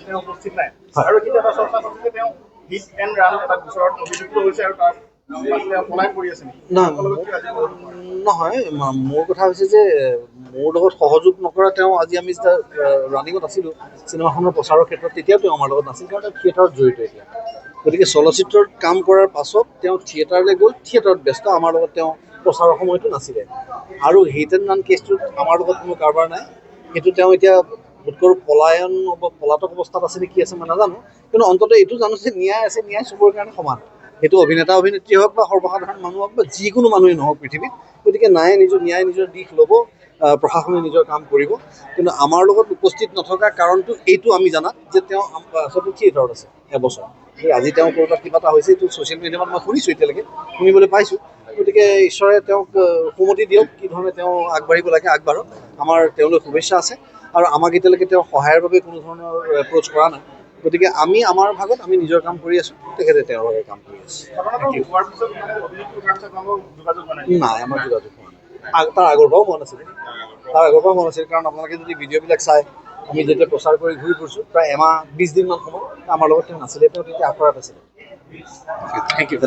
তেওঁ উপস্থিত নাই আৰু কিন্তু এটা চৰ্চা চলিছে যে তেওঁ হিট এণ্ড ৰান এটা গোচৰত অভিযুক্ত হৈছে আৰু তাৰ পলাই পৰি আছে নেকি? নহয়, মোৰ কথা হৈছে যে মোৰ লগত সহযোগ নকৰা তেওঁ আজি আমি যেতিয়া ৰানিঙত আছিলোঁ চিনেমাখনৰ প্ৰচাৰৰ ক্ষেত্ৰত তেতিয়াও তেওঁ আমাৰ লগত নাছিল কাৰণ তেওঁ থিয়েটাৰত জড়িত এতিয়া। গতিকে চলচ্চিত্ৰত কাম কৰাৰ পাছত তেওঁ থিয়েটাৰলৈ গ'ল, থিয়েটাৰত ব্যস্ত, আমাৰ লগত তেওঁ প্ৰচাৰৰ সময়তো নাছিলে। আৰু হিট এণ্ড ৰান কেছটোত আমাৰ লগত কোনো কাৰবাৰ নাই, সেইটো তেওঁ এতিয়া বোধকৰো পলাতক অৱস্থাত আছে নে কি আছে মই নাজানো, কিন্তু অন্ততঃ এইটো জানো যে ন্যায় আছে, ন্যায় চবৰে কাৰণে সমান। সেইটো অভিনেতা অভিনেত্ৰী হওক বা সৰ্বসাধাৰণ মানুহ হওক বা যিকোনো মানুহেই নহওক পৃথিৱীত, গতিকে ন্যায় নিজৰ দিশ ল'ব, প্ৰশাসনে নিজৰ কাম কৰিব। কিন্তু আমাৰ লগত উপস্থিত নথকাৰ কাৰণটো এইটো আমি জানাত যে তেওঁ আচলতে থিয়েটাৰত আছে এবছৰ। আজি তেওঁ ক'ৰবাত কিবা এটা হৈছে, এইটো ছ'চিয়েল মিডিয়াত মই শুনিছোঁ, এতিয়ালৈকে শুনিবলৈ পাইছোঁ। গতিকে ঈশ্বৰে তেওঁক সুমতি দিয়ক, কি ধৰণে তেওঁ আগবাঢ়িব লাগে আগবাঢ়ক। আমাৰ তেওঁলৈ শুভেচ্ছা আছে আৰু আমাক এতিয়ালৈকে তেওঁ সহায়ৰ বাবে কোনো ধৰণৰ এপ্ৰ'চ কৰা নাই। গতিকে আমি আমাৰ ভাগত আমি নিজৰ কাম কৰি আছোঁ, তেখেতে তেওঁৰ ভাগে কাম কৰি আছে। নাই, আমাৰ যোগাযোগ হোৱা নাই। তাৰ আগৰ পৰাও হোৱা নাছিলে, কাৰণ আপোনালোকে যদি ভিডিঅ'বিলাক চাই আমি যেতিয়া প্ৰচাৰ কৰি ঘূৰি ফুৰিছোঁ প্ৰায় এমাহ 20 দিনমান সময় আমাৰ লগত তেওঁ নাছিলে, তেওঁ তেতিয়া আখৰাত আছিলে। Thank U.